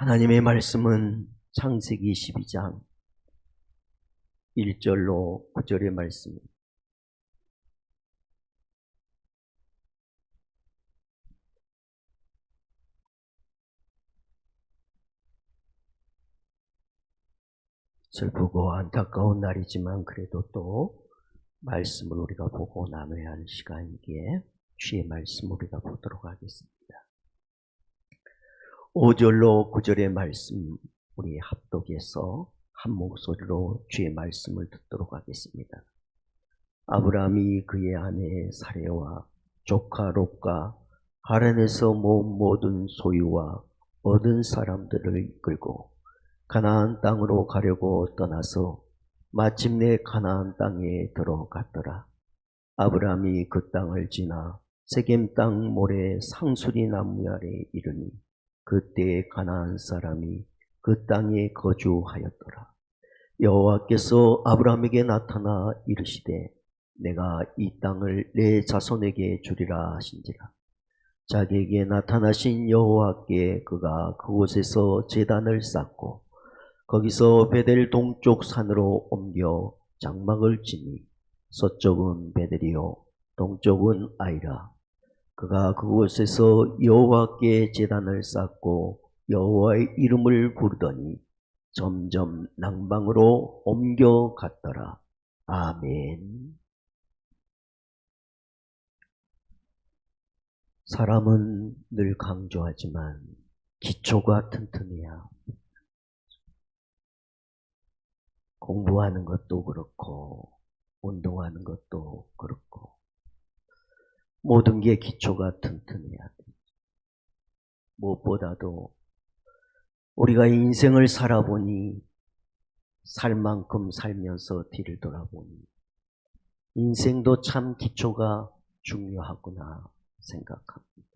하나님의 말씀은 창세기 12장 1절로 9절의 말씀입니다. 슬프고 안타까운 날이지만 그래도 또 말씀을 우리가 보고 나눠야 할 시간이기에 주의 말씀 우리가 보도록 하겠습니다. 5절로 9절의 말씀 우리 합독해서 한 목소리로 주의 말씀을 듣도록 하겠습니다. 아브라함이 그의 아내 사레와 조카 롯과 하란에서 모은 모든 소유와 얻은 사람들을 이끌고 가나안 땅으로 가려고 떠나서 마침내 가나안 땅에 들어갔더라. 아브라함이 그 땅을 지나 세겜 땅 모래 상수리 나무 아래 이르니 그때 가나안 사람이 그 땅에 거주하였더라. 여호와께서 아브라함에게 나타나 이르시되 내가 이 땅을 내 자손에게 주리라 하신지라. 자기에게 나타나신 여호와께 그가 그곳에서 제단을 쌓고 거기서 베델 동쪽 산으로 옮겨 장막을 지니 서쪽은 베델이요 동쪽은 아이라. 그가 그곳에서 여호와께 제단을 쌓고 여호와의 이름을 부르더니 점점 남방으로 옮겨갔더라. 아멘. 사람은 늘 강조하지만 기초가 튼튼해야 공부하는 것도 그렇고 운동하는 것도 그렇고 모든 게 기초가 튼튼해야 돼. 무엇보다도 우리가 인생을 살아보니 살 만큼 살면서 뒤를 돌아보니 인생도 참 기초가 중요하구나 생각합니다.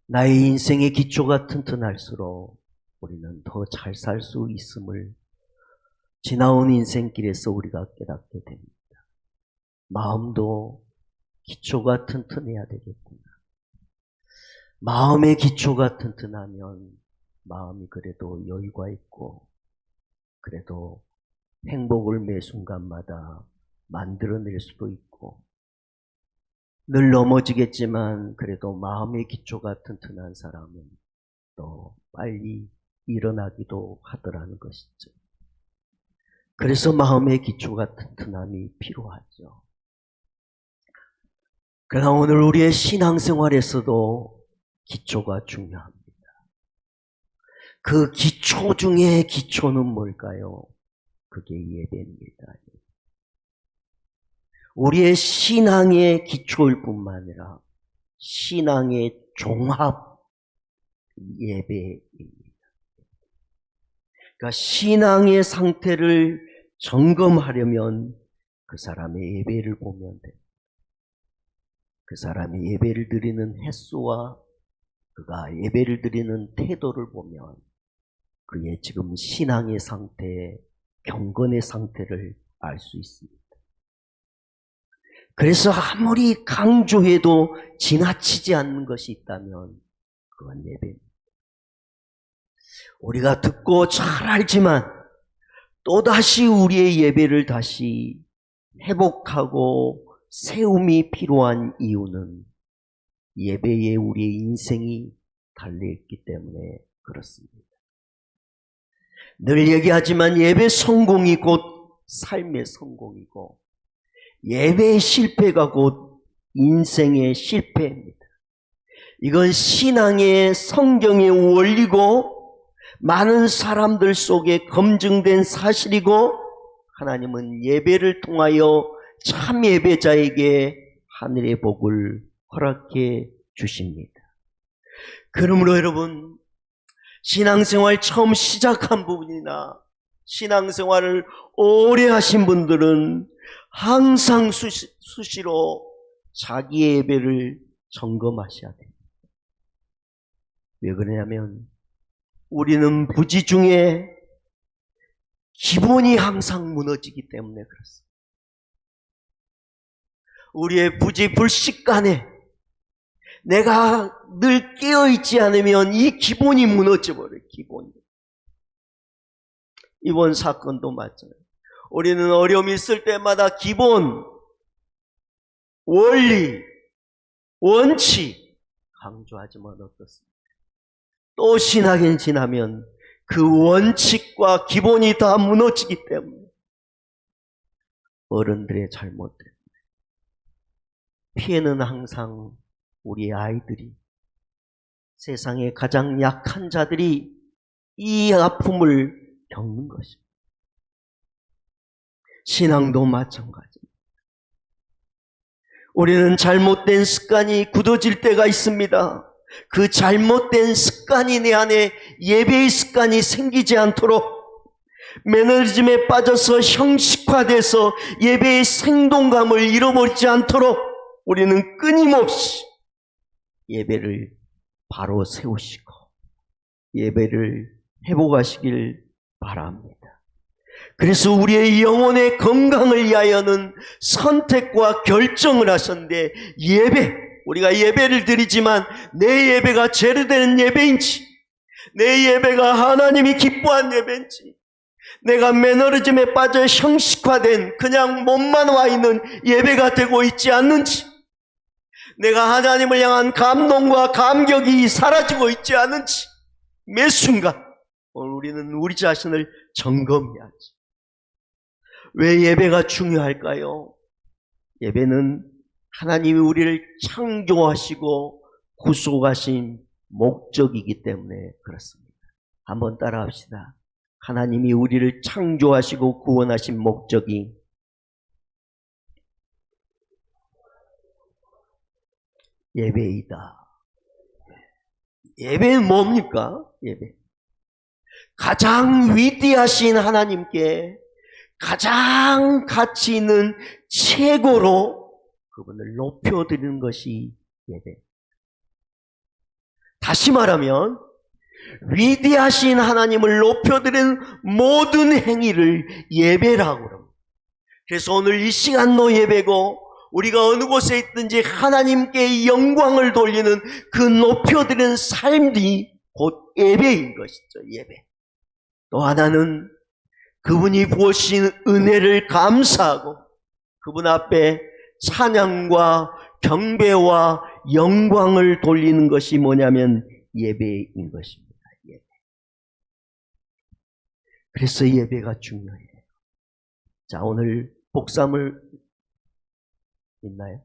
나의 인생의 기초가 튼튼할수록 우리는 더 잘 살 수 있음을 지나온 인생길에서 우리가 깨닫게 됩니다. 마음도 기초가 튼튼해야 되겠구나. 마음의 기초가 튼튼하면 마음이 그래도 여유가 있고 그래도 행복을 매 순간마다 만들어낼 수도 있고 늘 넘어지겠지만 그래도 마음의 기초가 튼튼한 사람은 또 빨리 일어나기도 하더라는 것이죠. 그래서 마음의 기초가 튼튼함이 필요하죠. 그러나 오늘 우리의 신앙생활에서도 기초가 중요합니다. 그 기초 중에 기초는 뭘까요? 그게 예배입니다. 우리의 신앙의 기초일 뿐만 아니라 신앙의 종합 예배입니다. 그러니까 신앙의 상태를 점검하려면 그 사람의 예배를 보면 돼요. 그 사람이 예배를 드리는 횟수와 그가 예배를 드리는 태도를 보면 그의 지금 신앙의 상태, 경건의 상태를 알 수 있습니다. 그래서 아무리 강조해도 지나치지 않는 것이 있다면 그건 예배입니다. 우리가 듣고 잘 알지만 또다시 우리의 예배를 다시 회복하고 세움이 필요한 이유는 예배에 우리의 인생이 달려있기 때문에 그렇습니다. 늘 얘기하지만 예배 성공이 곧 삶의 성공이고 예배의 실패가 곧 인생의 실패입니다. 이건 신앙의 성경의 원리고 많은 사람들 속에 검증된 사실이고 하나님은 예배를 통하여 참 예배자에게 하늘의 복을 허락해 주십니다. 그러므로 여러분 신앙생활 처음 시작한 부분이나 신앙생활을 오래 하신 분들은 항상 수시로 자기의 예배를 점검하셔야 됩니다. 왜 그러냐면 우리는 부지 중에 기본이 항상 무너지기 때문에 그렇습니다. 우리의 부지 불식간에 내가 늘 깨어있지 않으면 이 기본이 무너져버려요. 기본이. 이번 사건도 마찬가지예요. 우리는 어려움이 있을 때마다 기본, 원리, 원칙 강조하지만 어떻습니까? 또 신학인 지나면 그 원칙과 기본이 다 무너지기 때문에 어른들의 잘못들, 피해는 항상 우리 아이들이, 세상의 가장 약한 자들이 이 아픔을 겪는 것입니다. 신앙도 마찬가지입니다. 우리는 잘못된 습관이 굳어질 때가 있습니다. 그 잘못된 습관이 내 안에 예배의 습관이 생기지 않도록, 매너리즘에 빠져서 형식화돼서 예배의 생동감을 잃어버리지 않도록 우리는 끊임없이 예배를 바로 세우시고 예배를 회복하시길 바랍니다. 그래서 우리의 영혼의 건강을 위하여는 선택과 결정을 하셨는데, 우리가 예배를 드리지만 내 예배가 죄로 되는 예배인지, 내 예배가 하나님이 기뻐한 예배인지, 내가 매너리즘에 빠져 형식화된 그냥 몸만 와 있는 예배가 되고 있지 않는지, 내가 하나님을 향한 감동과 감격이 사라지고 있지 않는지, 매 순간 우리는 우리 자신을 점검해야지. 왜 예배가 중요할까요? 예배는 하나님이 우리를 창조하시고 구속하신 목적이기 때문에 그렇습니다. 한번 따라합시다. 하나님이 우리를 창조하시고 구원하신 목적이 예배이다. 예배는 뭡니까? 예배. 가장 위대하신 하나님께 가장 가치 있는 최고로 그분을 높여드리는 것이 예배. 다시 말하면 위대하신 하나님을 높여드리는 모든 행위를 예배라고 합니다. 그래서 오늘 이 시간도 예배고, 우리가 어느 곳에 있든지 하나님께 영광을 돌리는 그 높여드리는 삶이 곧 예배인 것이죠. 예배. 또 하나는 그분이 부어주신 은혜를 감사하고 그분 앞에 찬양과 경배와 영광을 돌리는 것이 뭐냐면 예배인 것입니다. 예배. 그래서 예배가 중요해요. 자, 오늘 복사물 있나요?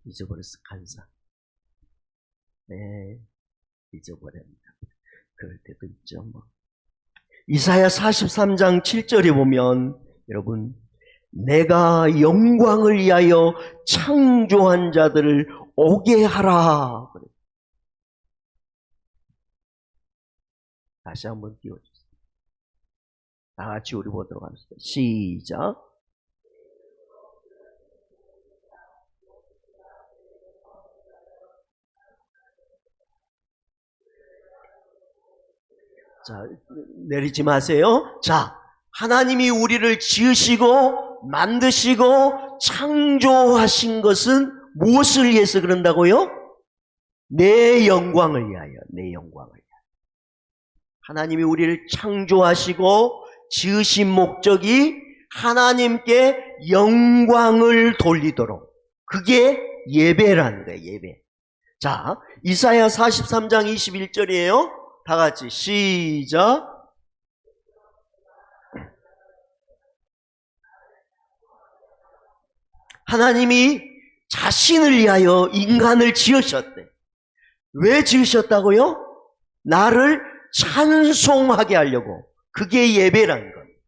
잊어버렸어, 간사. 네, 잊어버렸습니다. 그럴 때도 있죠. 이사야 43장 7절에 보면, 여러분, 내가 영광을 위하여 창조한 자들을 오게 하라. 다시 한번 띄워주세요. 다 같이 우리 보도록 하겠습니다. 시작. 자, 내리지 마세요. 자, 하나님이 우리를 지으시고 만드시고 창조하신 것은 무엇을 위해서 그런다고요? 내 영광을 위하여, 내 영광을 위하여. 하나님이 우리를 창조하시고 지으신 목적이 하나님께 영광을 돌리도록, 그게 예배라는 거예요. 예배. 자, 이사야 43장 21절이에요 다 같이 시작. 하나님이 자신을 위하여 인간을 지으셨대. 왜 지으셨다고요? 나를 찬송하게 하려고. 그게 예배라는 겁니다.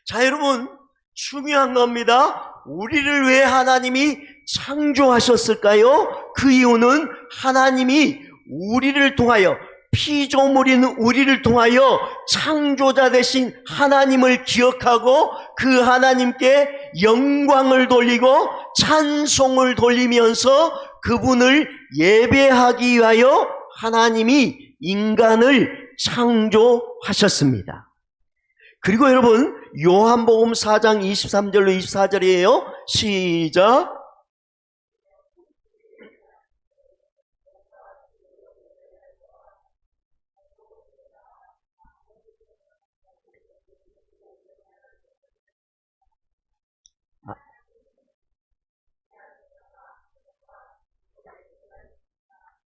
자, 여러분, 중요한 겁니다. 우리를 왜 하나님이 창조하셨을까요? 그 이유는 하나님이 우리를 통하여, 피조물인 우리를 통하여 창조자 되신 하나님을 기억하고 그 하나님께 영광을 돌리고 찬송을 돌리면서 그분을 예배하기 위하여 하나님이 인간을 창조하셨습니다. 그리고 여러분, 요한복음 4장 23절로 24절이에요. 시작.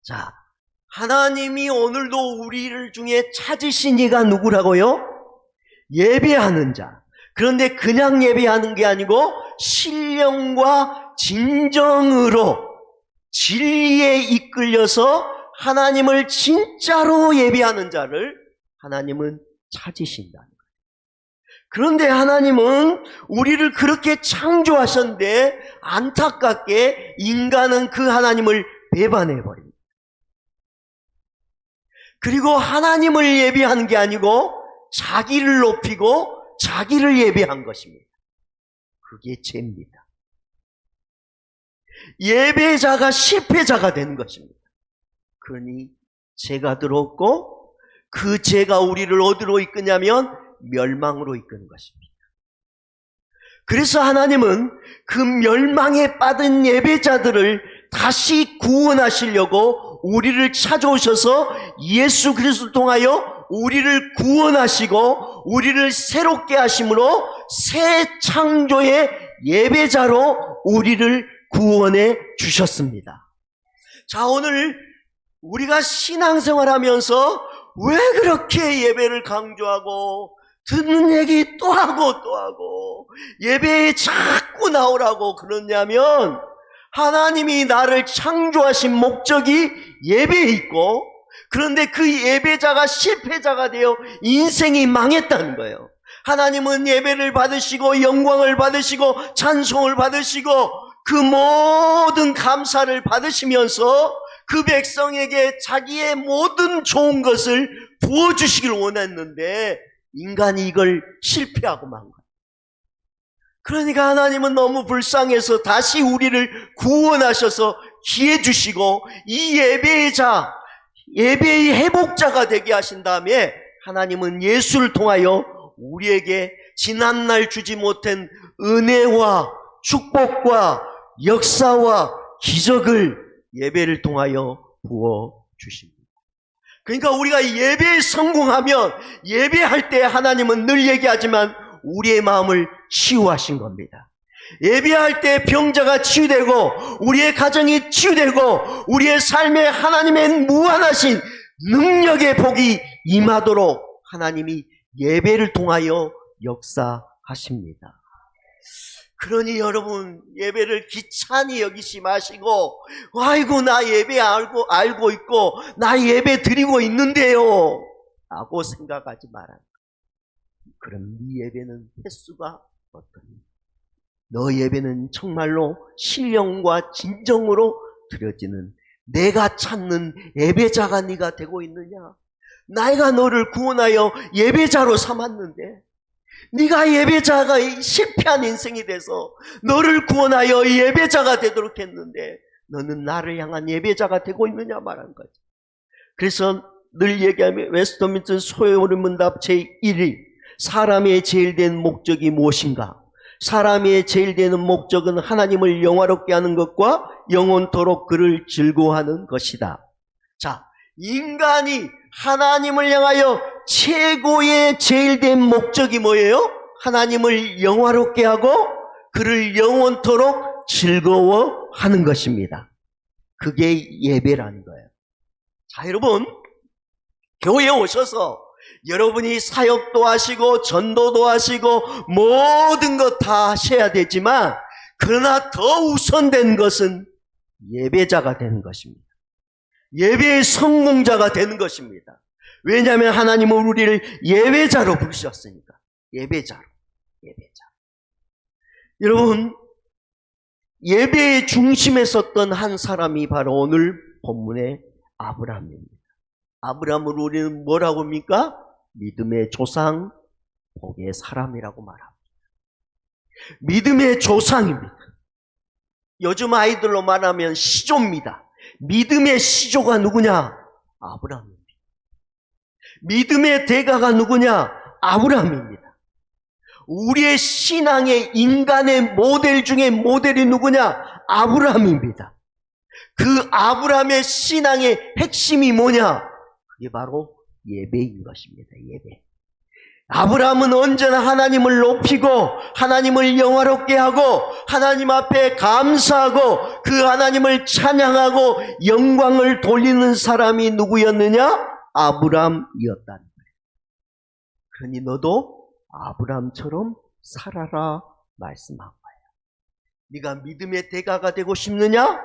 자, 하나님이 오늘도 우리를 중에 찾으신 이가 누구라고요? 예배하는 자. 그런데 그냥 예배하는 게 아니고 신령과 진정으로 진리에 이끌려서 하나님을 진짜로 예배하는 자를 하나님은 찾으신다는 거예요. 그런데 하나님은 우리를 그렇게 창조하셨는데 안타깝게 인간은 그 하나님을 배반해버립니다. 그리고 하나님을 예배하는 게 아니고 자기를 높이고 자기를 예배한 것입니다. 그게 죄입니다. 예배자가 실패자가 된 것입니다. 그러니 죄가 들어왔고 그 죄가 우리를 어디로 이끄냐면 멸망으로 이끄는 것입니다. 그래서 하나님은 그 멸망에 빠진 예배자들을 다시 구원하시려고 우리를 찾아오셔서 예수 그리스도를 통하여 우리를 구원하시고 우리를 새롭게 하심으로 새 창조의 예배자로 우리를 구원해 주셨습니다. 자, 오늘 우리가 신앙생활하면서 왜 그렇게 예배를 강조하고 듣는 얘기 또 하고 또 하고 예배에 자꾸 나오라고 그러냐면 하나님이 나를 창조하신 목적이 예배에 있고 그런데 그 예배자가 실패자가 되어 인생이 망했다는 거예요. 하나님은 예배를 받으시고 영광을 받으시고 찬송을 받으시고 그 모든 감사를 받으시면서 그 백성에게 자기의 모든 좋은 것을 부어주시길 원했는데 인간이 이걸 실패하고 만 거예요. 그러니까 하나님은 너무 불쌍해서 다시 우리를 구원하셔서 기회 주시고 이 예배자, 예배의 회복자가 되게 하신 다음에 하나님은 예수를 통하여 우리에게 지난날 주지 못한 은혜와 축복과 역사와 기적을 예배를 통하여 부어주십니다. 그러니까 우리가 예배에 성공하면 예배할 때 하나님은 늘 얘기하지만 우리의 마음을 치유하신 겁니다. 예배할 때 병자가 치유되고 우리의 가정이 치유되고 우리의 삶에 하나님의 무한하신 능력의 복이 임하도록 하나님이 예배를 통하여 역사하십니다. 그러니 여러분 예배를 귀찮이 여기지 마시고 아이고 나 예배 알고 있고 나 예배 드리고 있는데요 라고 생각하지 말아요. 그럼 네 예배는 횟수가 어떠니? 너 예배는 정말로 신령과 진정으로 드려지는 내가 찾는 예배자가 네가 되고 있느냐? 내가 너를 구원하여 예배자로 삼았는데 네가 예배자가 실패한 인생이 돼서 너를 구원하여 예배자가 되도록 했는데 너는 나를 향한 예배자가 되고 있느냐 말한 거지. 그래서 늘 얘기하면 웨스트민스터 소요리 문답 제1위 사람의 제일 된 목적이 무엇인가? 사람의 제일 되는 목적은 하나님을 영화롭게 하는 것과 영원토록 그를 즐거워하는 것이다. 자, 인간이 하나님을 향하여 최고의 제일 된 목적이 뭐예요? 하나님을 영화롭게 하고 그를 영원토록 즐거워하는 것입니다. 그게 예배라는 거예요. 자, 여러분 교회에 오셔서 여러분이 사역도 하시고 전도도 하시고 모든 것 다 하셔야 되지만 그러나 더 우선된 것은 예배자가 되는 것입니다. 예배의 성공자가 되는 것입니다. 왜냐하면 하나님은 우리를 예배자로 부르셨으니까. 예배자로. 여러분 예배의 중심에 섰던 한 사람이 바로 오늘 본문의 아브라함입니다. 아브라함을 우리는 뭐라고 합니까? 믿음의 조상, 복의 사람이라고 말합니다. 믿음의 조상입니다. 요즘 아이들로 말하면 시조입니다. 믿음의 시조가 누구냐? 아브라함입니다. 믿음의 대가가 누구냐? 아브라함입니다. 우리의 신앙의 인간의 모델 중에 모델이 누구냐? 아브라함입니다. 그 아브라함의 신앙의 핵심이 뭐냐? 그게 바로 예배인 것입니다. 예배. 아브라함은 언제나 하나님을 높이고 하나님을 영화롭게 하고 하나님 앞에 감사하고 그 하나님을 찬양하고 영광을 돌리는 사람이 누구였느냐? 아브라함이었다는 거예요. 그러니 너도 아브라함처럼 살아라 말씀한 거예요. 네가 믿음의 대가가 되고 싶느냐?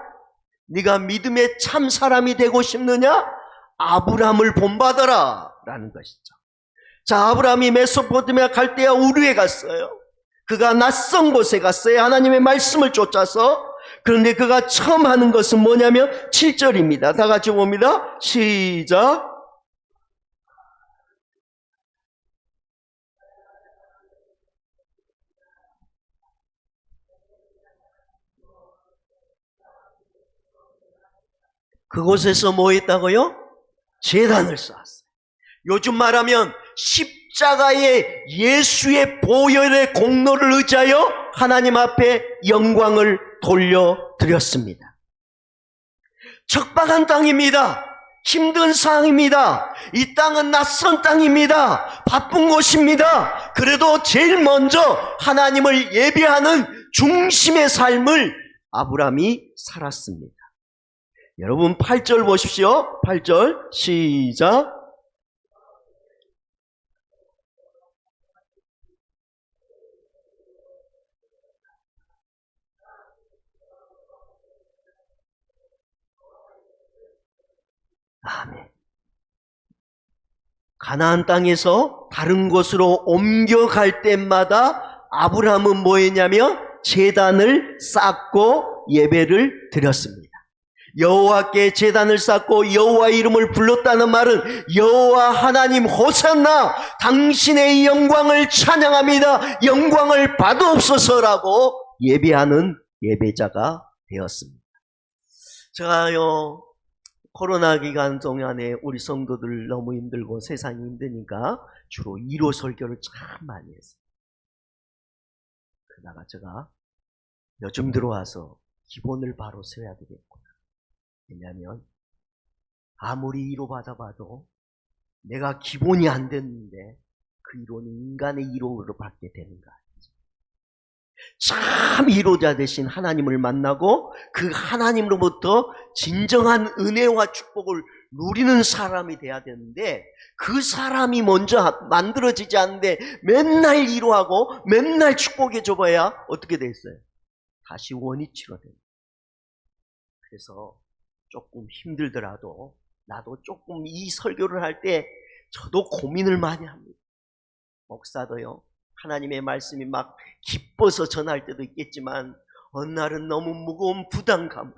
네가 믿음의 참 사람이 되고 싶느냐? 아브라함을 본받아라 라는 것이죠. 자, 아브라함이 메소포타미아 갈대아 우르에 갔어요. 그가 낯선 곳에 갔어요. 하나님의 말씀을 쫓아서. 그런데 그가 처음 하는 것은 뭐냐면 7절입니다. 다 같이 봅니다. 시작. 그곳에서 뭐 했다고요? 제단을 쌓았어요. 요즘 말하면 십자가의 예수의 보혈의 공로를 의지하여 하나님 앞에 영광을 돌려드렸습니다. 척박한 땅입니다. 힘든 상황입니다. 이 땅은 낯선 땅입니다. 바쁜 곳입니다. 그래도 제일 먼저 하나님을 예배하는 중심의 삶을 아브라함이 살았습니다. 여러분 8절 보십시오. 8절 시작. 아멘. 가나안 땅에서 다른 곳으로 옮겨갈 때마다 아브라함은 뭐 했냐면 제단을 쌓고 예배를 드렸습니다. 여호와께 제단을 쌓고 여호와 이름을 불렀다는 말은 여호와 하나님 호산나 당신의 영광을 찬양합니다. 영광을 받으옵소서라고 예배하는 예배자가 되었습니다. 제가요 코로나 기간 동안에 우리 성도들 너무 힘들고 세상이 힘드니까 주로 1호 설교를 참 많이 했어요. 그러다가 제가 요즘 들어와서 기본을 바로 세워야 되겠구나. 왜냐하면 아무리 1호 받아봐도 내가 기본이 안 됐는데 그 1호는 인간의 1호로 받게 되는가. 참 1호자 되신 하나님을 만나고 그 하나님으로부터 진정한 은혜와 축복을 누리는 사람이 돼야 되는데 그 사람이 먼저 만들어지지 않는데 맨날 1호하고 맨날 축복해 줘봐야 어떻게 돼 있어요? 다시 원위치로 됩니다. 그래서 조금 힘들더라도 나도 조금 이 설교를 할 때 저도 고민을 많이 합니다. 목사도요. 하나님의 말씀이 막 기뻐서 전할 때도 있겠지만 어느 날은 너무 무거운 부담감으로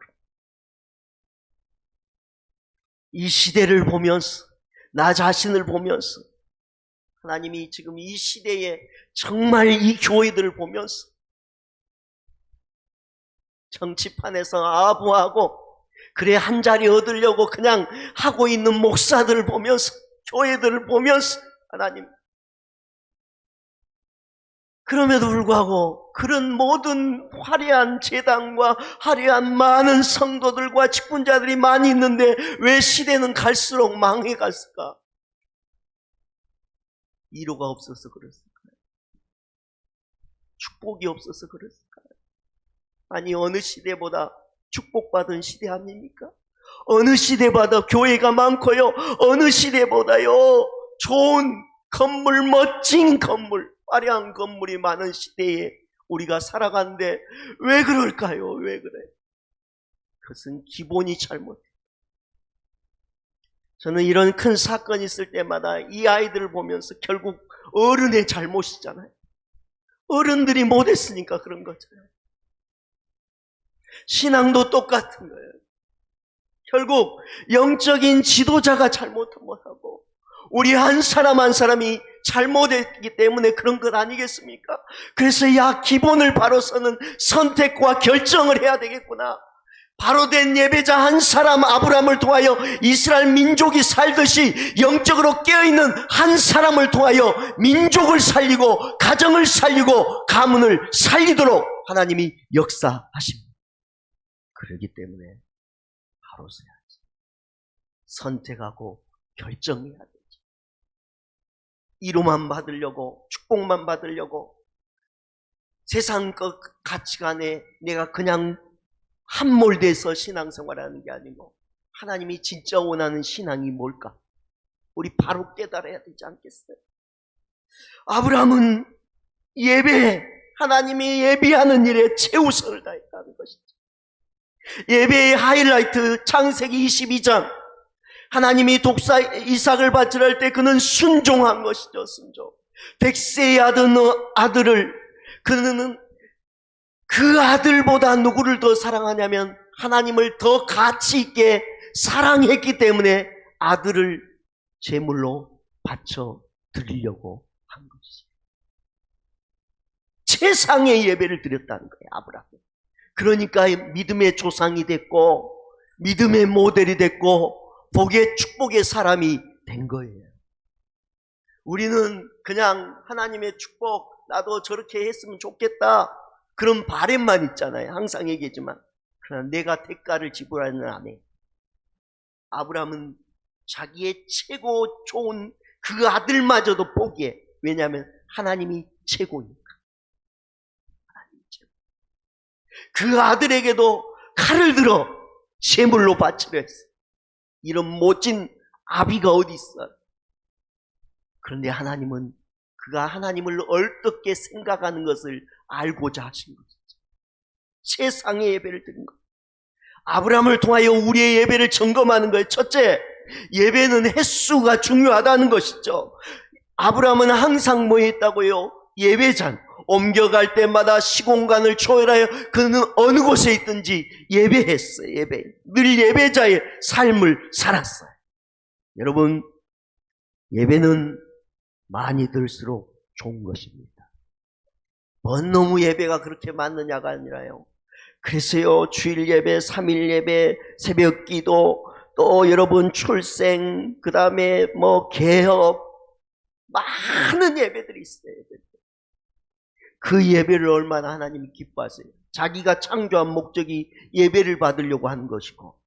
이 시대를 보면서 나 자신을 보면서 하나님이 지금 이 시대에 정말 이 교회들을 보면서 정치판에서 아부하고 그래 한 자리 얻으려고 그냥 하고 있는 목사들을 보면서 교회들을 보면서 하나님 그럼에도 불구하고 그런 모든 화려한 제단과 화려한 많은 성도들과 직분자들이 많이 있는데 왜 시대는 갈수록 망해갔을까? 1호가 없어서 그랬을까요? 축복이 없어서 그랬을까요? 아니 어느 시대보다 축복받은 시대 아닙니까? 어느 시대보다 교회가 많고요. 어느 시대보다요. 좋은 건물, 멋진 건물, 화려한 건물이 많은 시대에 우리가 살아가는데 왜 그럴까요? 왜 그래요? 그것은 기본이 잘못돼요. 저는 이런 큰 사건이 있을 때마다 이 아이들을 보면서 결국 어른의 잘못이잖아요. 어른들이 못했으니까 그런 거잖아요. 신앙도 똑같은 거예요. 결국 영적인 지도자가 잘못하고 우리 한 사람 한 사람이 잘못했기 때문에 그런 것 아니겠습니까? 그래서 야 기본을 바로 서는 선택과 결정을 해야 되겠구나. 바로된 예배자 한 사람 아브라함을 통하여 이스라엘 민족이 살듯이 영적으로 깨어있는 한 사람을 통하여 민족을 살리고 가정을 살리고 가문을 살리도록 하나님이 역사하십니다. 그렇기 때문에 바로 서야지. 선택하고 결정해야 되지. 이로만 받으려고, 축복만 받으려고 세상 그 가치관에 내가 그냥 함몰돼서 신앙생활하는 게 아니고 하나님이 진짜 원하는 신앙이 뭘까? 우리 바로 깨달아야 되지 않겠어요? 아브라함은 하나님이 예배하는 일에 최우선을 다했다는 것이죠. 예배의 하이라이트 창세기 22장, 하나님이 독사 이삭을 바치려 할 때 그는 순종한 것이죠. 순종. 백세의 아들을 그는 그 아들보다 누구를 더 사랑하냐면 하나님을 더 가치 있게 사랑했기 때문에 아들을 제물로 바쳐 드리려고 한 것이죠. 최상의 예배를 드렸다는 거예요, 아브라함. 그러니까 믿음의 조상이 됐고 믿음의 모델이 됐고 복의 축복의 사람이 된 거예요. 우리는 그냥 하나님의 축복, 나도 저렇게 했으면 좋겠다, 그런 바램만 있잖아요. 항상 얘기하지만 그러나 내가 대가를 지불하는 안 해. 아브라함은 자기의 최고 좋은 그 아들마저도 포기해. 왜냐하면 하나님이 최고니까. 하나님이 최고. 그 아들에게도 칼을 들어 제물로 바치려 했어. 이런 멋진 아비가 어디 있어. 그런데 하나님은 그가 하나님을 얼떻게 생각하는 것을 알고자 하신 것이죠. 최상의 예배를 드린 것. 아브라함을 통하여 우리의 예배를 점검하는 거예요. 첫째, 예배는 횟수가 중요하다는 것이죠. 아브라함은 항상 뭐 했다고요? 예배장. 옮겨갈 때마다 시공간을 초월하여 그는 어느 곳에 있든지 예배했어요. 예배. 늘 예배자의 삶을 살았어요. 여러분, 예배는 많이 들수록 좋은 것입니다. 뭔 놈의 예배가 그렇게 많느냐가 아니라요. 그래서요, 주일 예배, 3일 예배, 새벽 기도, 또 여러분 출생, 그 다음에 뭐 개업, 많은 예배들이 있어요. 그 예배를 얼마나 하나님이 기뻐하세요. 자기가 창조한 목적이 예배를 받으려고 하는 것이고,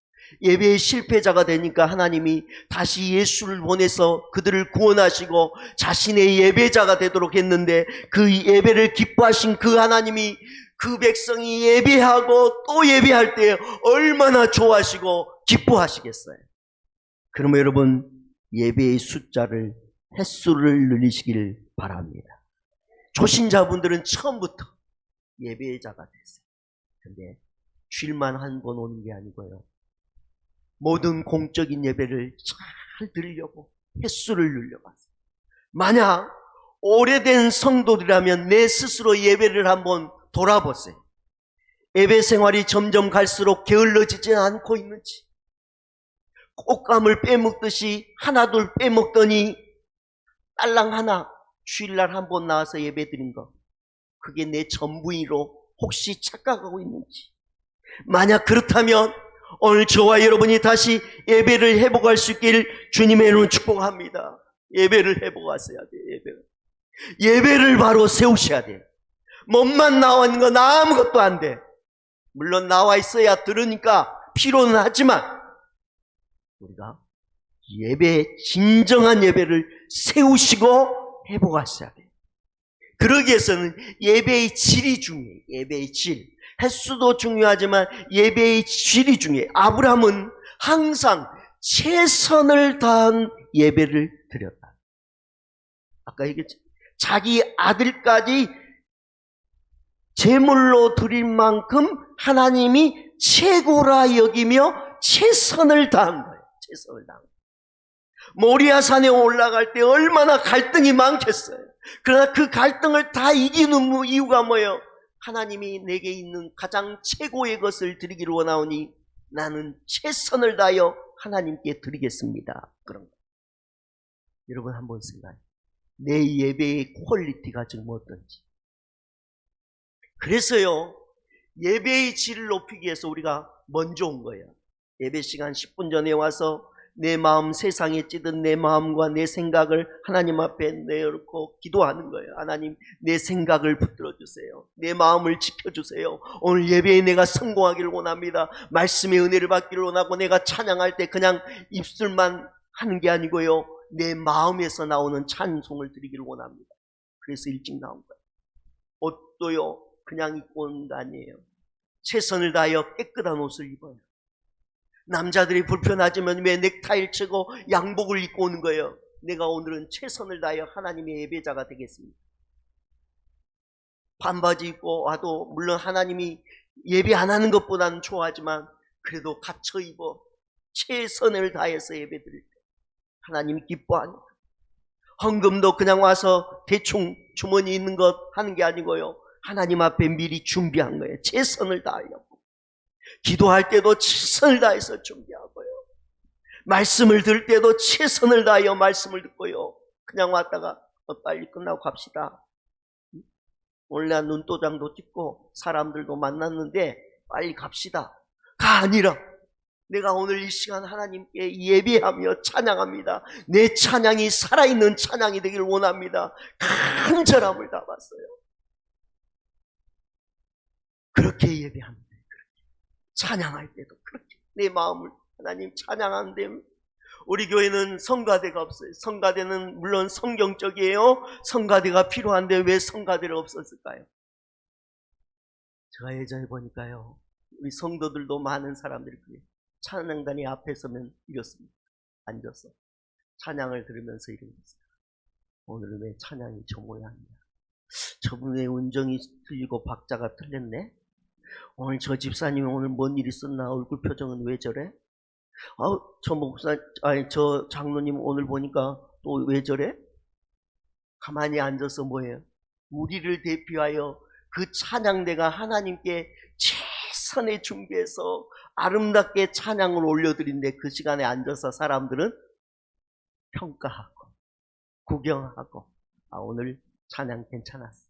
예배의 실패자가 되니까 하나님이 다시 예수를 보내서 그들을 구원하시고 자신의 예배자가 되도록 했는데, 그 예배를 기뻐하신 그 하나님이 그 백성이 예배하고 또 예배할 때 얼마나 좋아하시고 기뻐하시겠어요. 그러면 여러분, 예배의 숫자를, 횟수를 늘리시길 바랍니다. 초신자분들은 처음부터 예배자가 됐어요. 근데 주일만 한 번 오는 게 아니고요, 모든 공적인 예배를 잘 드리려고 횟수를 늘려갔어요. 만약 오래된 성도들이라면 내 스스로 예배를 한번 돌아보세요. 예배 생활이 점점 갈수록 게을러지지 않고 있는지, 꽃감을 빼먹듯이 하나둘 빼먹더니 딸랑 하나 주일날 한번 나와서 예배 드린 거, 그게 내 전부이로 혹시 착각하고 있는지. 만약 그렇다면 오늘 저와 여러분이 다시 예배를 회복할 수 있기를 주님의 이름으로 축복합니다. 예배를 회복하셔야 돼요. 예배를 바로 세우셔야 돼요. 몸만 나와 있는 건 아무것도 안 돼. 물론 나와 있어야 들으니까 필요는 하지만 우리가 진정한 예배를 세우시고 회복하셔야 돼요. 그러기 위해서는 예배의 질이 중요해요. 예배의 질. 횟수도 중요하지만 예배의 질이 중요해요. 아브라함은 항상 최선을 다한 예배를 드렸다. 아까 얘기했죠. 자기 아들까지 제물로 드릴 만큼 하나님이 최고라 여기며 최선을 다한 거예요. 최선을 다한 거예요. 모리아산에 올라갈 때 얼마나 갈등이 많겠어요. 그러나 그 갈등을 다 이기는 이유가 뭐예요? 하나님이 내게 있는 가장 최고의 것을 드리기를 원하오니 나는 최선을 다하여 하나님께 드리겠습니다. 그런 거예요. 여러분 한번 생각해요. 내 예배의 퀄리티가 지금 어떤지. 그래서요, 예배의 질을 높이기 위해서 우리가 먼저 온 거예요. 예배 시간 10분 전에 와서 내 마음, 세상에 찌든 내 마음과 내 생각을 하나님 앞에 내놓고 기도하는 거예요. 하나님, 내 생각을 붙들어 주세요. 내 마음을 지켜주세요. 오늘 예배에 내가 성공하기를 원합니다. 말씀의 은혜를 받기를 원하고, 내가 찬양할 때 그냥 입술만 하는 게 아니고요, 내 마음에서 나오는 찬송을 드리기를 원합니다. 그래서 일찍 나온 거예요. 옷도요 그냥 입고 오는 거 아니에요. 최선을 다하여 깨끗한 옷을 입어요. 남자들이 불편하지만 왜 넥타이를 치고 양복을 입고 오는 거예요? 내가 오늘은 최선을 다하여 하나님의 예배자가 되겠습니다. 반바지 입고 와도 물론 하나님이 예배 안 하는 것보다는 좋아하지만, 그래도 갖춰 입어 최선을 다해서 예배 드릴 때 하나님이 기뻐하니까. 헌금도 그냥 와서 대충 주머니 있는 것 하는 게 아니고요, 하나님 앞에 미리 준비한 거예요. 최선을 다하려고. 기도할 때도 최선을 다해서 준비하고요, 말씀을 들을 때도 최선을 다하여 말씀을 듣고요. 그냥 왔다가 빨리 끝나고 갑시다, 오늘 난 눈도장도 찍고 사람들도 만났는데 빨리 갑시다 가 아니라, 내가 오늘 이 시간 하나님께 예배하며 찬양합니다. 내 찬양이 살아있는 찬양이 되길 원합니다. 간절함을 담았어요. 그렇게 예배합니다. 찬양할 때도 그렇게 내 마음을 하나님 찬양하는데, 우리 교회는 성가대가 없어요. 성가대는 물론 성경적이에요. 성가대가 필요한데 왜 성가대가 없었을까요? 제가 예전에 보니까요, 우리 성도들도 많은 사람들이 찬양단이 앞에 서면 이렇습니다. 앉아서 찬양을 들으면서 이러면서, 오늘은 왜 찬양이 저 모양이야? 저분의 운정이 틀리고 박자가 틀렸네? 오늘 저 집사님이 오늘 뭔 일 있었나? 얼굴 표정은 왜 저래? 저 목사, 저 장로님 오늘 보니까 또 왜 저래? 가만히 앉아서 뭐예요? 우리를 대표하여 그 찬양대가 하나님께 최선의 준비해서 아름답게 찬양을 올려드린데, 그 시간에 앉아서 사람들은 평가하고 구경하고, 오늘 찬양 괜찮았어.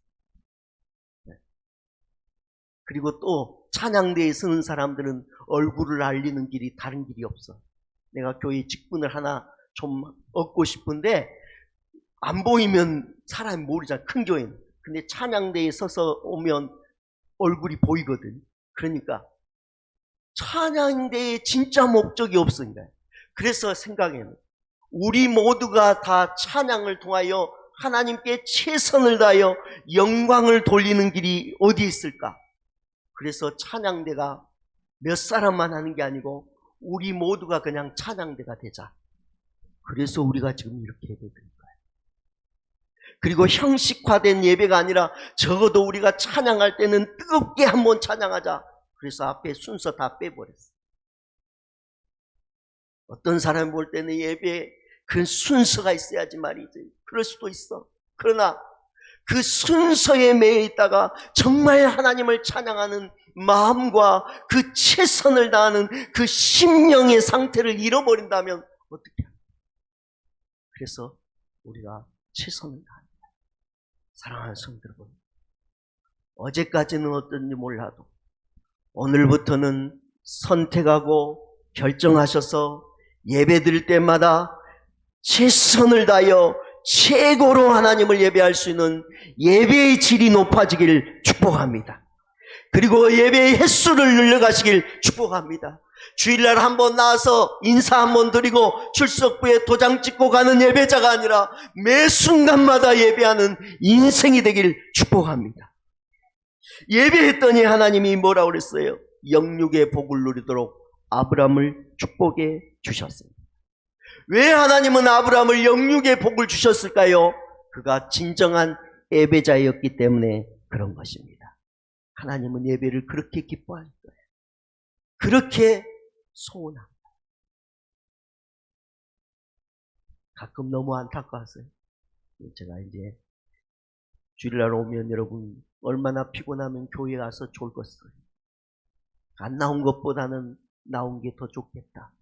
그리고 또 찬양대에 서는 사람들은 얼굴을 알리는 길이 다른 길이 없어. 내가 교회 직분을 하나 좀 얻고 싶은데 안 보이면 사람이 모르잖아, 큰 교회는. 근데 찬양대에 서서 오면 얼굴이 보이거든. 그러니까 찬양대의 진짜 목적이 없으니까. 그래서 생각에는 우리 모두가 다 찬양을 통하여 하나님께 최선을 다하여 영광을 돌리는 길이 어디 있을까? 그래서 찬양대가 몇 사람만 하는 게 아니고 우리 모두가 그냥 찬양대가 되자. 그래서 우리가 지금 이렇게 예배드린 거예요. 그리고 형식화된 예배가 아니라 적어도 우리가 찬양할 때는 뜨겁게 한번 찬양하자. 그래서 앞에 순서 다 빼버렸어요. 어떤 사람이 볼 때는 예배에 그 순서가 있어야지 말이지, 그럴 수도 있어. 그러나 그 순서에 매여 있다가 정말 하나님을 찬양하는 마음과 그 최선을 다하는 그 심령의 상태를 잃어버린다면 어떻게 합니까? 그래서 우리가 최선을 다합니다. 사랑하는 성도 여러분, 어제까지는 어떤지 몰라도 오늘부터는 선택하고 결정하셔서 예배 드릴 때마다 최선을 다하여 최고로 하나님을 예배할 수 있는 예배의 질이 높아지길 축복합니다. 그리고 예배의 횟수를 늘려가시길 축복합니다. 주일날 한번 나와서 인사 한번 드리고 출석부에 도장 찍고 가는 예배자가 아니라 매 순간마다 예배하는 인생이 되길 축복합니다. 예배했더니 하나님이 뭐라고 그랬어요? 영육의 복을 누리도록 아브라함을 축복해 주셨습니다. 왜 하나님은 아브라함을 영육의 복을 주셨을까요? 그가 진정한 예배자였기 때문에 그런 것입니다. 하나님은 예배를 그렇게 기뻐할 거예요. 그렇게 소원합니다. 가끔 너무 안타까웠어요. 제가 이제 주일날 오면 여러분 얼마나 피곤하면 교회 가서 졸겠어요. 안 나온 것보다는 나온 게 더 좋겠다.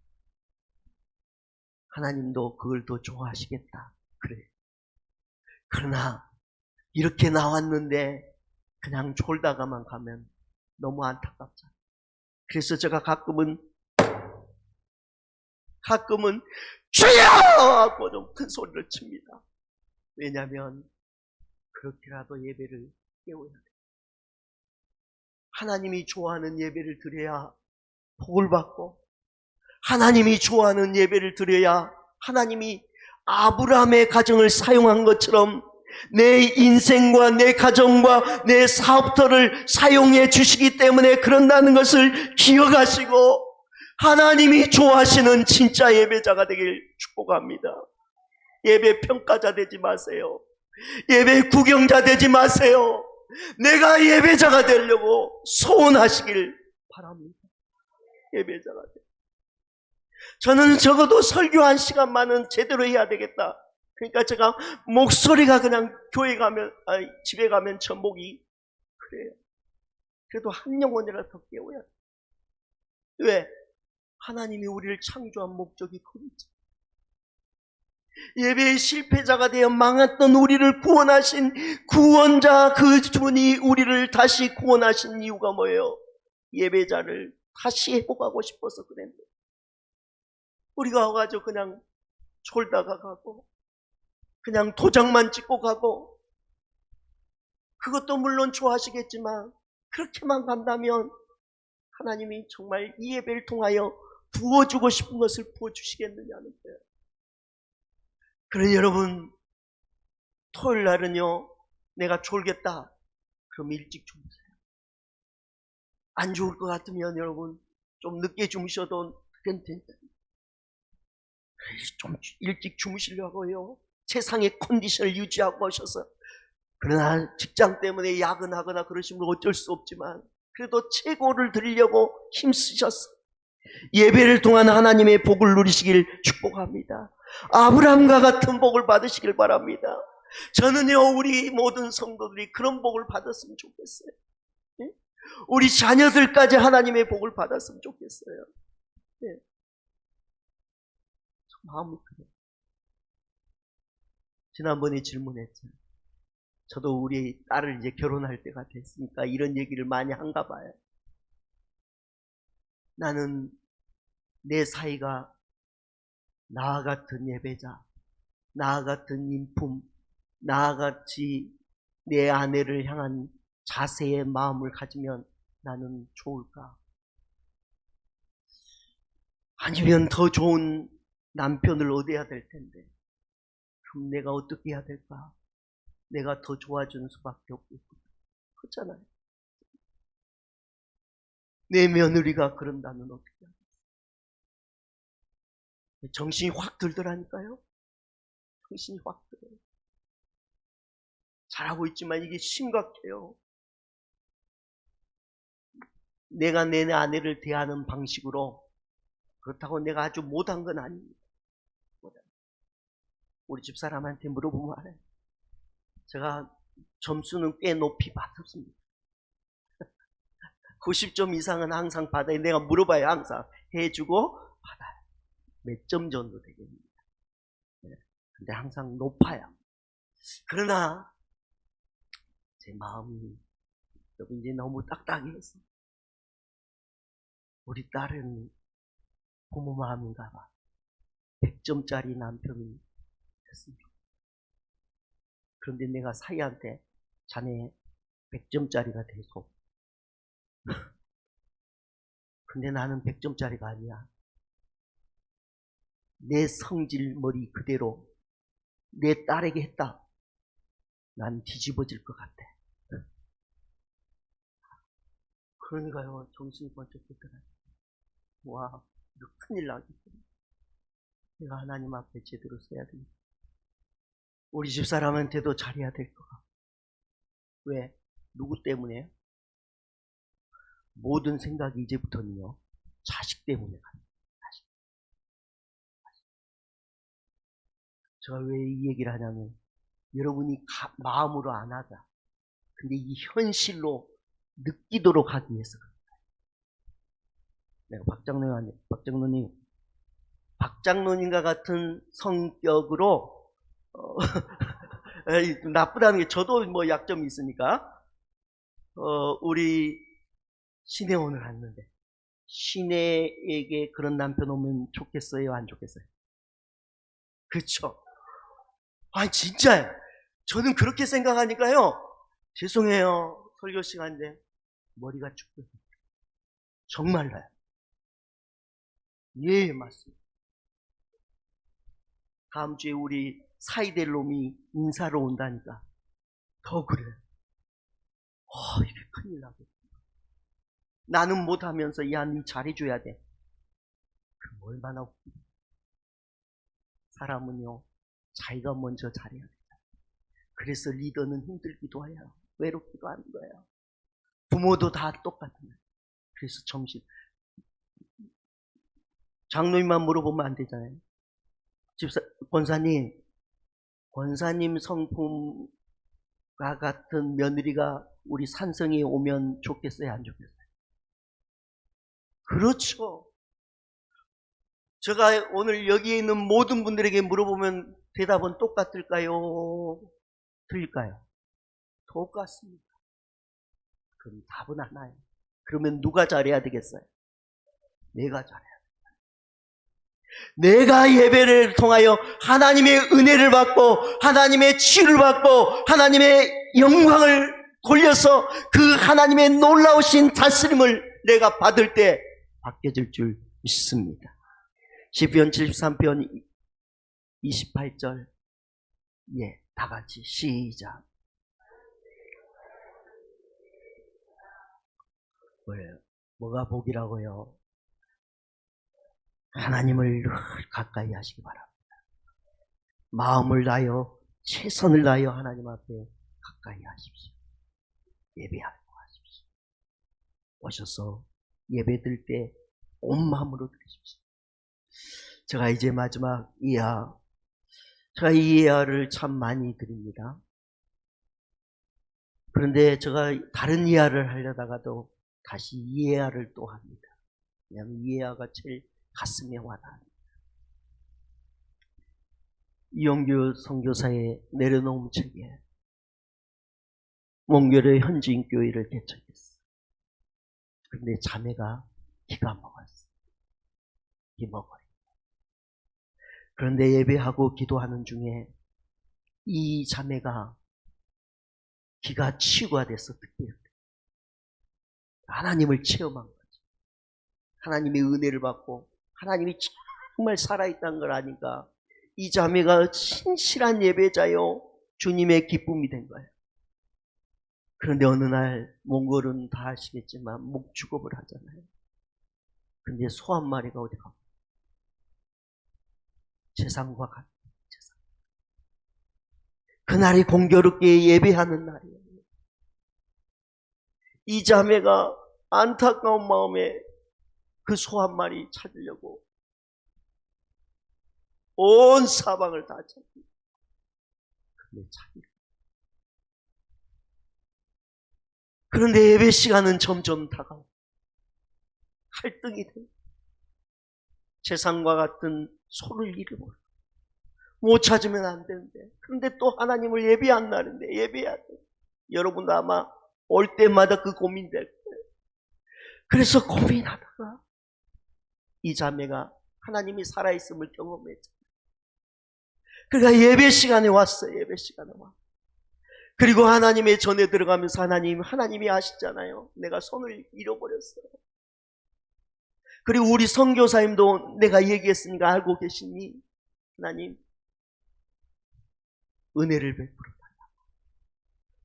하나님도 그걸 더 좋아하시겠다. 그래. 그러나 이렇게 나왔는데 그냥 졸다가만 가면 너무 안타깝잖아. 그래서 제가 가끔은 주여! 하고 좀 큰 소리를 칩니다. 왜냐하면 그렇게라도 예배를 깨워야 돼요. 하나님이 좋아하는 예배를 드려야 복을 받고, 하나님이 좋아하는 예배를 드려야 하나님이 아브라함의 가정을 사용한 것처럼 내 인생과 내 가정과 내 사업터를 사용해 주시기 때문에 그런다는 것을 기억하시고 하나님이 좋아하시는 진짜 예배자가 되길 축복합니다. 예배 평가자 되지 마세요. 예배 구경자 되지 마세요. 내가 예배자가 되려고 소원하시길 바랍니다. 예배자가 돼. 저는 적어도 설교 1시간만은 제대로 해야 되겠다. 그러니까 제가 목소리가 그냥 집에 가면 전복이 그래요. 그래도 한 영혼이라도 더 깨워야 돼. 왜? 하나님이 우리를 창조한 목적이 거기 있죠. 예배의 실패자가 되어 망했던 우리를 구원하신 구원자 그 분이 우리를 다시 구원하신 이유가 뭐예요? 예배자를 다시 회복하고 싶어서 그랬는데 우리가 와가지고 그냥 졸다가 가고 그냥 도장만 찍고 가고 그것도 물론 좋아하시겠지만 그렇게만 간다면 하나님이 정말 이 예배를 통하여 부어주고 싶은 것을 부어주시겠느냐는 거예요. 그러니 여러분 토요일 날은요 내가 졸겠다 그럼 일찍 주무세요. 안 좋을 것 같으면 여러분 좀 늦게 주무셔도 괜찮다. 좀 일찍 주무시려고요. 세상의 컨디션을 유지하고 오셔서. 그러나 직장 때문에 야근하거나 그러시면 어쩔 수 없지만 그래도 최고를 드리려고 힘쓰셨어요. 예배를 통한 하나님의 복을 누리시길 축복합니다. 아브라함과 같은 복을 받으시길 바랍니다. 저는요 우리 모든 성도들이 그런 복을 받았으면 좋겠어요. 우리 자녀들까지 하나님의 복을 받았으면 좋겠어요. 마음이 그래요. 지난번에 질문했죠. 저도 우리 딸을 이제 결혼할 때가 됐으니까 이런 얘기를 많이 한가 봐요. 나는 내 사이가 나와 같은 예배자, 나와 같은 인품, 나와 같이 내 아내를 향한 자세의 마음을 가지면 나는 좋을까? 아니면 더 좋은 남편을 얻어야 될 텐데 그럼 내가 어떻게 해야 될까? 내가 더 좋아지는 수밖에 없겠구나. 그렇잖아요. 내 며느리가 그런다면 어떻게 하겠어요? 정신이 확 들더라니까요. 정신이 확 들어요. 잘하고 있지만 이게 심각해요. 내가 내 아내를 대하는 방식으로 그렇다고 내가 아주 못한 건 아닙니다. 우리 집사람한테 물어보면 알아요. 제가 점수는 꽤 높이 받았습니다. 90점 이상은 항상 받아요. 내가 물어봐요. 항상 해주고 받아요. 몇 점 정도 되겠습니다. 근데 항상 높아요. 그러나 제 마음이 이제 너무 딱딱해서 우리 딸은 부모 마음인가 봐. 100점짜리 남편이 됐습니다. 그런데 내가 사이한테 자네 100점짜리가 돼서 근데 나는 100점짜리가 아니야. 내 성질 머리 그대로 내 딸에게 했다. 난 뒤집어질 것 같아. 그러니까요. 정신이 번쩍 들더라고요. 와, 이거 큰일 나겠다. 내가 하나님 앞에 제대로 써야 됩니다. 우리 집사람한테도 잘해야 될 것 같고. 왜? 누구 때문에? 모든 생각이 이제부터는요. 자식 때문에 가요. 자식. 제가 왜 이 얘기를 하냐면 여러분이 마음으로 안 하자. 근데 이 현실로 느끼도록 하기 위해서 그래요. 내가 박장로님과 같은 성격으로 나쁘다는 게 저도 뭐 약점이 있으니까 우리 시내원을 갔는데 시내에게 그런 남편 오면 좋겠어요? 안 좋겠어요? 그렇죠? 아니 진짜요. 저는 그렇게 생각하니까요. 죄송해요. 설교 시간인데 머리가 죽어요. 정말로요. 예, 맞습니다. 다음 주에 우리 사이될 놈이 인사로 온다니까 더 그래. 이게 큰일 나겠다. 나는 못하면서 야, 니 잘해줘야 돼. 그럼 얼마나 웃기다. 사람은요, 자기가 먼저 잘해야 돼. 그래서 리더는 힘들기도 해요. 외롭기도 하는 거예요. 부모도 다 똑같아요. 그래서 점심 장로님만 물어보면 안 되잖아요. 권사님 성품과 같은 며느리가 우리 산성에 오면 좋겠어요? 안 좋겠어요? 그렇죠. 제가 오늘 여기에 있는 모든 분들에게 물어보면 대답은 똑같을까요? 틀릴까요? 똑같습니다. 그럼 답은 하나예요. 그러면 누가 잘해야 되겠어요? 내가 잘해야 돼요. 내가 예배를 통하여 하나님의 은혜를 받고 하나님의 치유를 받고 하나님의 영광을 돌려서 그 하나님의 놀라우신 다스림을 내가 받을 때 바뀌어질 줄 믿습니다. 시편 73편 28절 다 같이 시작. 뭐가 복이라고요? 하나님을 가까이 하시기 바랍니다. 마음을 다하여 최선을 다하여 하나님 앞에 가까이 하십시오. 예배하고 하십시오. 오셔서 예배 드릴 때 온 마음으로 드리십시오. 제가 이제 마지막 이하, 제가 이 이하를 참 많이 드립니다. 그런데 제가 다른 이하를 하려다가도 다시 이 이하를 또 합니다. 왜냐하면 이 이하가 제일 가슴에 와닿습니다. 이용규 선교사의 내려놓은 책에 몽골의 현지인교회를 개척했어. 그런데 자매가 기가 먹었어. 기먹어요. 그런데 예배하고 기도하는 중에 이 자매가 기가 치유가 돼서 특별히 하나님을 체험한 거죠. 하나님의 은혜를 받고 하나님이 정말 살아있다는 걸 아니까 이 자매가 신실한 예배자요 주님의 기쁨이 된 거예요. 그런데 어느 날 몽골은 다 아시겠지만 목축업을 하잖아요. 근데 소 한 마리가 어디 가고 재산과 같은 재산. 그날이 공교롭게 예배하는 날이에요. 이 자매가 안타까운 마음에 그 소 한 마리 찾으려고 온 사방을 다 찾고 근데 찾으려. 그런데 예배 시간은 점점 다가오고 갈등이 돼. 재산과 같은 소를 잃어버려. 못 찾으면 안 되는데. 그런데 또 하나님을 예배한 날인데 예배해야 돼. 여러분도 아마 올 때마다 그 고민될 거예요. 그래서 고민하다가 이 자매가 하나님이 살아있음을 경험했죠. 그러니까 예배 시간에 왔어요. 예배 시간에 와. 그리고 하나님의 전에 들어가면서 하나님이 아시잖아요. 내가 손을 잃어버렸어요. 그리고 우리 선교사님도 내가 얘기했으니까 알고 계시니 하나님 은혜를 베풀어 달라고.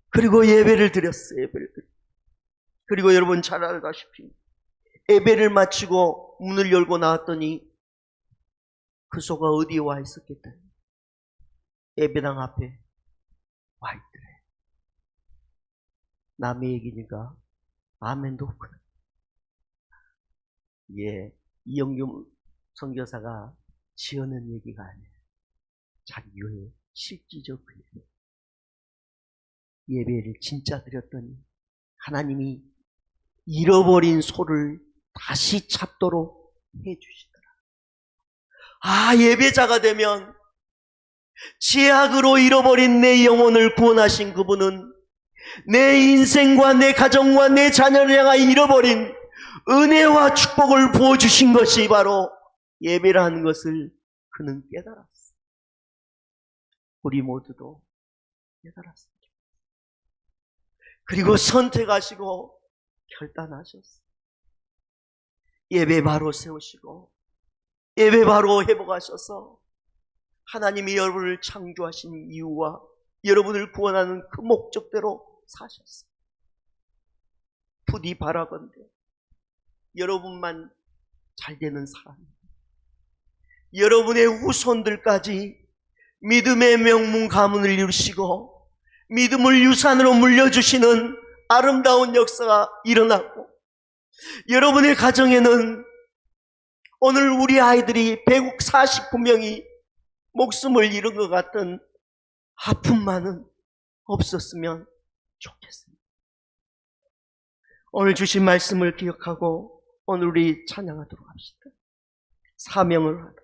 그리고 예배를 드렸어요. 예배를 드렸어요. 그리고 여러분 잘 알다시피 예배를 마치고 문을 열고 나왔더니 그 소가 어디에 와 있었겠다. 예배당 앞에 와 있더래. 남의 얘기니까 아멘도 없구나. 이영규 선교사가 지어낸 얘기가 아니에요. 자기 교회 실질적 예배를 진짜 드렸더니 하나님이 잃어버린 소를 다시 찾도록 해주시더라. 예배자가 되면 죄악으로 잃어버린 내 영혼을 구원하신 그분은 내 인생과 내 가정과 내 자녀를 향하여 잃어버린 은혜와 축복을 부어주신 것이 바로 예배라는 것을 그는 깨달았어. 우리 모두도 깨달았습니다. 그리고 선택하시고 결단하셨어. 예배 바로 세우시고 예배 바로 회복하셔서 하나님이 여러분을 창조하신 이유와 여러분을 구원하는 그 목적대로 사셨어요. 부디 바라건대 여러분만 잘되는 사람입니다. 여러분의 후손들까지 믿음의 명문 가문을 이루시고 믿음을 유산으로 물려주시는 아름다운 역사가 일어나고, 여러분의 가정에는 오늘 우리 아이들이 149명이 목숨을 잃은 것 같은 아픔만은 없었으면 좋겠습니다. 오늘 주신 말씀을 기억하고 오늘 우리 찬양하도록 합시다. 사명을 하다.